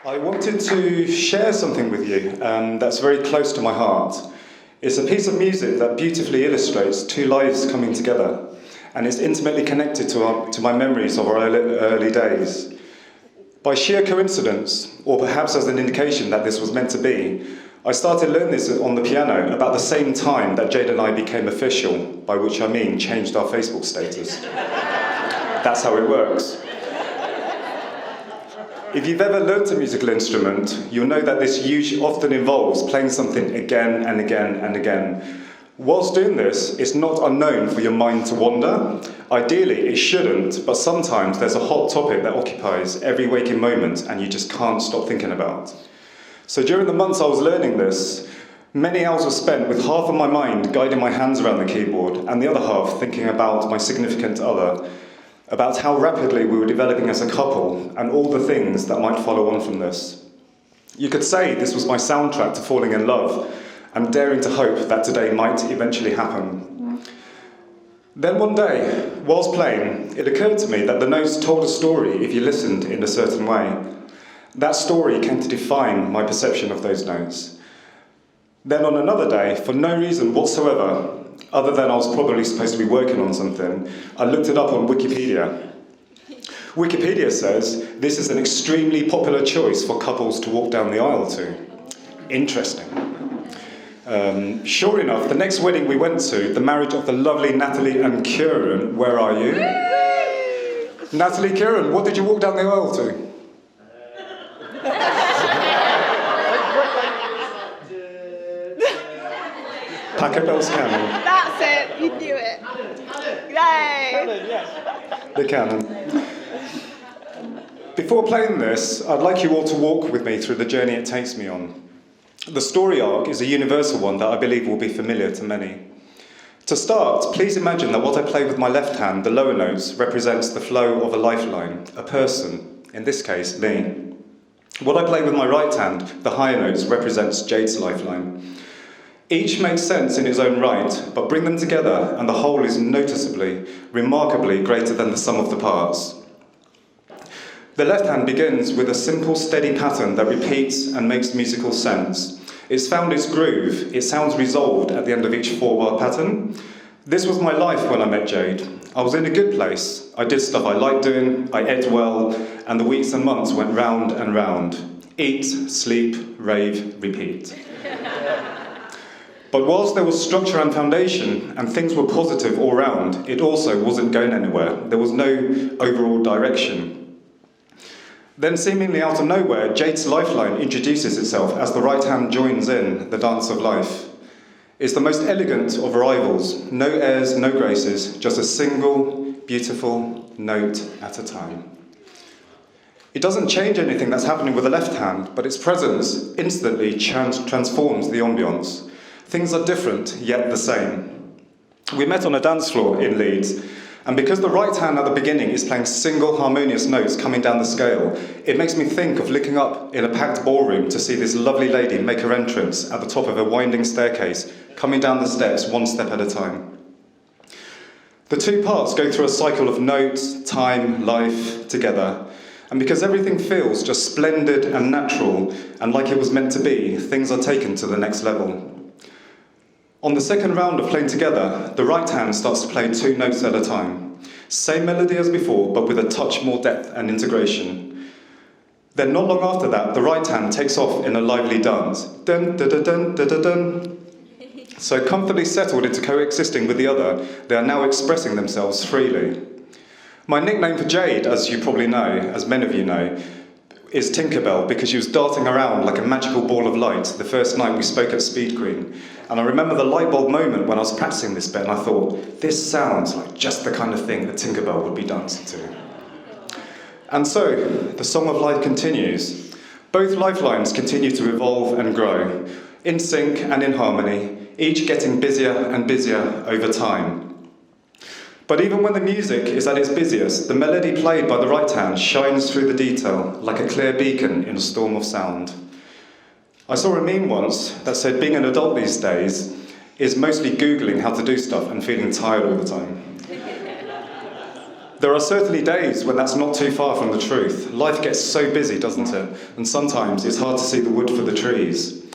I wanted to share something with you that's very close to my heart. It's a piece of music that beautifully illustrates two lives coming together, and it's intimately connected to my memories of our early days. By sheer coincidence, or perhaps as an indication that this was meant to be, I started learning this on the piano about the same time that Jade and I became official, by which I mean changed our Facebook status. That's how it works. If you've ever learnt a musical instrument, you'll know that this often involves playing something again and again and again. Whilst doing this, it's not unknown for your mind to wander. Ideally, it shouldn't, but sometimes there's a hot topic that occupies every waking moment and you just can't stop thinking about. So during the months I was learning this, many hours were spent with half of my mind guiding my hands around the keyboard and the other half thinking about my significant other, about how rapidly we were developing as a couple and all the things that might follow on from this. You could say this was my soundtrack to falling in love and daring to hope that today might eventually happen. Then one day, whilst playing, it occurred to me that the notes told a story if you listened in a certain way. That story came to define my perception of those notes. Then on another day, for no reason whatsoever, other than I was probably supposed to be working on something, I looked it up on Wikipedia. Wikipedia says this is an extremely popular choice for couples to walk down the aisle to. Interesting. Sure enough, the next wedding we went to, the marriage of the lovely Natalie and Kieran, where are you? Natalie, Kieran, what did you walk down the aisle to? Pachelbel's Canon. That's it, you knew it. Yay! Canon, yes. The Canon. Before playing this, I'd like you all to walk with me through the journey it takes me on. The story arc is a universal one that I believe will be familiar to many. To start, please imagine that what I play with my left hand, the lower notes, represents the flow of a lifeline, a person, in this case, me. What I play with my right hand, the higher notes, represents Jade's lifeline. Each makes sense in its own right, but bring them together and the whole is noticeably, remarkably greater than the sum of the parts. The left hand begins with a simple, steady pattern that repeats and makes musical sense. It's found its groove, it sounds resolved at the end of each 4-bar pattern. This was my life when I met Jade. I was in a good place. I did stuff I liked doing, I ate well, and the weeks and months went round and round. Eat, sleep, rave, repeat. But whilst there was structure and foundation, and things were positive all round, it also wasn't going anywhere. There was no overall direction. Then, seemingly out of nowhere, Jade's lifeline introduces itself as the right hand joins in the dance of life. It's the most elegant of arrivals. No airs, no graces, just a single, beautiful note at a time. It doesn't change anything that's happening with the left hand, but its presence instantly transforms the ambience. Things are different, yet the same. We met on a dance floor in Leeds, and because the right hand at the beginning is playing single harmonious notes coming down the scale, it makes me think of looking up in a packed ballroom to see this lovely lady make her entrance at the top of a winding staircase, coming down the steps one step at a time. The two parts go through a cycle of notes, time, life, together, and because everything feels just splendid and natural, and like it was meant to be, things are taken to the next level. On the second round of playing together, the right hand starts to play 2 notes at a time. Same melody as before, but with a touch more depth and integration. Then not long after that, the right hand takes off in a lively dance. Dun, dun, dun, dun, dun, dun, dun. So comfortably settled into coexisting with the other, they are now expressing themselves freely. My nickname for Jade, as you probably know, as many of you know, is Tinkerbell, because she was darting around like a magical ball of light the first night we spoke at Speed Queen. And I remember the light bulb moment when I was practicing this bit and I thought, this sounds like just the kind of thing that Tinkerbell would be dancing to. And so, the song of life continues. Both lifelines continue to evolve and grow, in sync and in harmony, each getting busier and busier over time. But even when the music is at its busiest, the melody played by the right hand shines through the detail like a clear beacon in a storm of sound. I saw a meme once that said being an adult these days is mostly Googling how to do stuff and feeling tired all the time. There are certainly days when that's not too far from the truth. Life gets so busy, doesn't it? And sometimes it's hard to see the wood for the trees.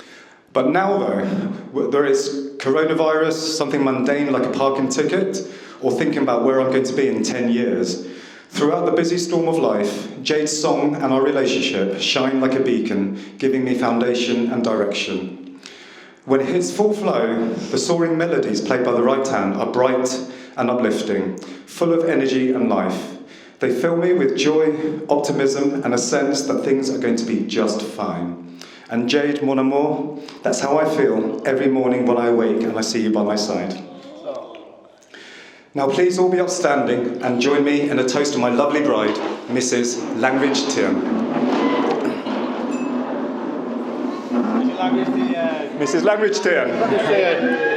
But now, though, whether it's coronavirus, something mundane like a parking ticket, or thinking about where I'm going to be in 10 years, throughout the busy storm of life, Jade's song and our relationship shine like a beacon, giving me foundation and direction. When it hits full flow, the soaring melodies played by the right hand are bright and uplifting, full of energy and life. They fill me with joy, optimism, and a sense that things are going to be just fine. And Jade, mon amour, that's how I feel every morning when I awake and I see you by my side. Now please all be upstanding and join me in a toast to my lovely bride, Mrs. Langridge Tian. Mrs. Langridge Tian.